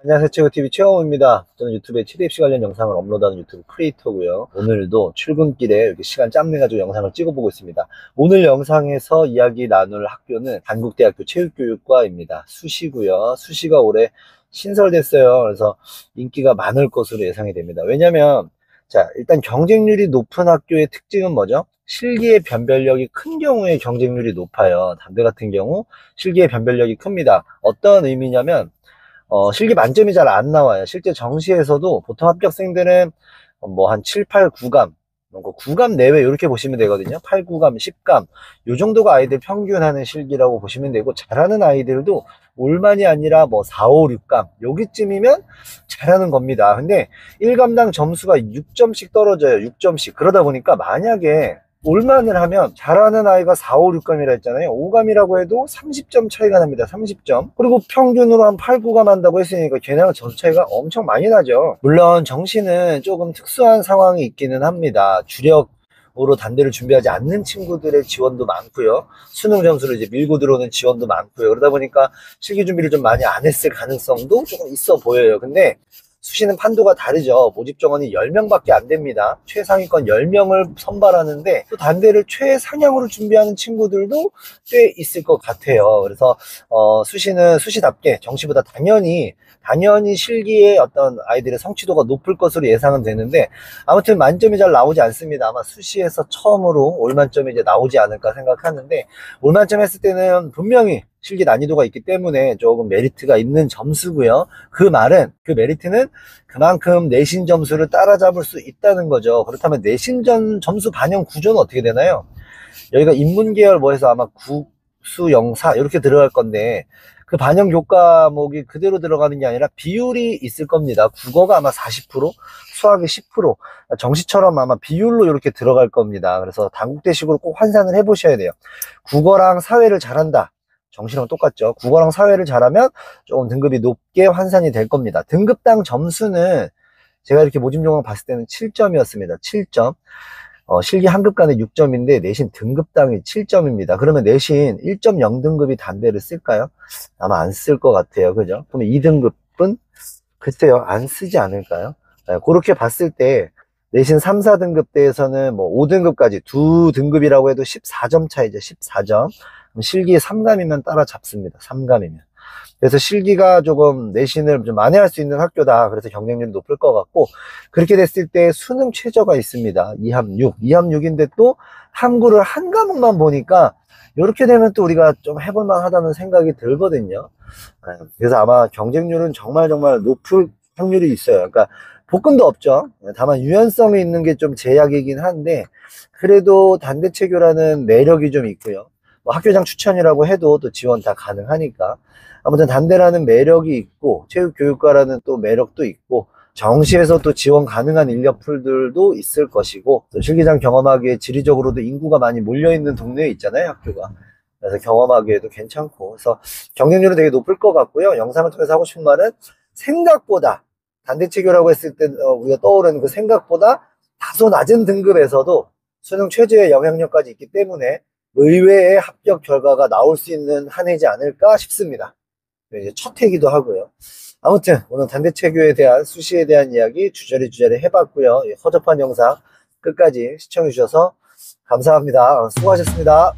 안녕하세요. 최고TV 최영호입니다. 저는 유튜브에 최대 입시 관련 영상을 업로드하는 유튜브 크리에이터고요. 오늘도 출근길에 이렇게 시간 짬내가지고 영상을 찍어보고 있습니다. 오늘 영상에서 이야기 나눌 학교는 단국대학교 체육교육과입니다. 수시고요. 수시가 올해 신설됐어요. 그래서 인기가 많을 것으로 예상이 됩니다. 왜냐면 일단 경쟁률이 높은 학교의 특징은 뭐죠? 실기의 변별력이 큰 경우에 경쟁률이 높아요. 단대 같은 경우 실기의 변별력이 큽니다. 어떤 의미냐면 실기 만점이 잘 안 나와요. 실제 정시에서도 보통 합격생들은 뭐 한 7, 8, 9감, 9감 내외 이렇게 보시면 되거든요. 8, 9감, 10감 요 정도가 아이들 평균 하는 실기라고 보시면 되고, 잘하는 아이들도 올만이 아니라 뭐 4, 5, 6감 여기쯤이면 잘하는 겁니다. 근데 1감당 점수가 6점씩 떨어져요. 6점씩. 그러다 보니까 만약에 올만을 하면 잘하는 아이가 4, 5, 6감이라 했잖아요. 5감이라고 해도 30점 차이가 납니다. 30점. 그리고 평균으로 한 8, 9감 한다고 했으니까 걔네랑 점 차이가 엄청 많이 나죠. 물론 정시는 조금 특수한 상황이 있기는 합니다. 주력으로 단대를 준비하지 않는 친구들의 지원도 많고요. 수능 점수를 이제 밀고 들어오는 지원도 많고요. 그러다 보니까 실기 준비를 좀 많이 안 했을 가능성도 조금 있어 보여요. 근데 수시는 판도가 다르죠. 모집 정원이 10명밖에 안 됩니다. 최상위권 10명을 선발하는데 또 단대를 최상향으로 준비하는 친구들도 꽤 있을 것 같아요. 그래서 수시는 수시답게 정시보다 당연히 실기의 어떤 아이들의 성취도가 높을 것으로 예상은 되는데, 아무튼 만점이 잘 나오지 않습니다. 아마 수시에서 처음으로 올만점이 이제 나오지 않을까 생각하는데, 올만점 했을 때는 분명히 실기 난이도가 있기 때문에 조금 메리트가 있는 점수고요. 그 메리트는 그만큼 내신 점수를 따라잡을 수 있다는 거죠. 그렇다면 내신 점수 반영 구조는 어떻게 되나요? 여기가 인문계열 뭐 해서 아마 국수 영사 이렇게 들어갈 건데, 그 반영 교과목이 그대로 들어가는 게 아니라 비율이 있을 겁니다. 국어가 아마 40%, 수학이 10%, 정시처럼 아마 비율로 이렇게 들어갈 겁니다. 그래서 단국대식으로 꼭 환산을 해 보셔야 돼요. 국어랑 사회를 잘한다, 정시랑 똑같죠. 국어랑 사회를 잘하면 조금 등급이 높게 환산이 될 겁니다. 등급당 점수는 제가 이렇게 모집 요강 봤을 때는 7점이었습니다. 7점. 실기 한 급간에 6점인데 내신 등급당이 7점입니다. 그러면 내신 1.0 등급이 단대를 쓸까요? 아마 안 쓸 것 같아요. 그죠? 그러면 2등급은 글쎄요, 안 쓰지 않을까요? 네, 그렇게 봤을 때 내신 3, 4등급대에서는 뭐 5등급까지 두 등급이라고 해도 14점 차이죠. 14점. 그럼 실기 3감이면 따라잡습니다. 3감이면. 그래서 실기가 조금 내신을 좀 만회할 수 있는 학교다. 그래서 경쟁률이 높을 것 같고, 그렇게 됐을 때 수능 최저가 있습니다. 2합 6. 2합6인데 또 탐구를 한 과목만 보니까 이렇게 되면 또 우리가 좀 해볼만 하다는 생각이 들거든요. 그래서 아마 경쟁률은 정말 높을 확률이 있어요. 그러니까 복근도 없죠. 다만 유연성이 있는 게 좀 제약이긴 한데, 그래도 단대체교라는 매력이 좀 있고요. 뭐 학교장 추천이라고 해도 또 지원 다 가능하니까. 아무튼 단대라는 매력이 있고, 체육교육과라는 또 매력도 있고, 정시에서 또 지원 가능한 인력풀들도 있을 것이고, 또 실기장 경험하기에 지리적으로도 인구가 많이 몰려있는 동네에 있잖아요, 학교가. 그래서 경험하기에도 괜찮고, 그래서 경쟁률은 되게 높을 것 같고요. 영상을 통해서 하고 싶은 말은, 생각보다 단대체교라고 했을 때 우리가 떠오르는 그 생각보다 다소 낮은 등급에서도 수능 최저의 영향력까지 있기 때문에 의외의 합격 결과가 나올 수 있는 한 해지 않을까 싶습니다. 이제 첫 해기도 하고요. 아무튼 오늘 단대체교에 대한, 수시에 대한 이야기 주저리 해봤고요. 허접한 영상 끝까지 시청해 주셔서 감사합니다. 수고하셨습니다.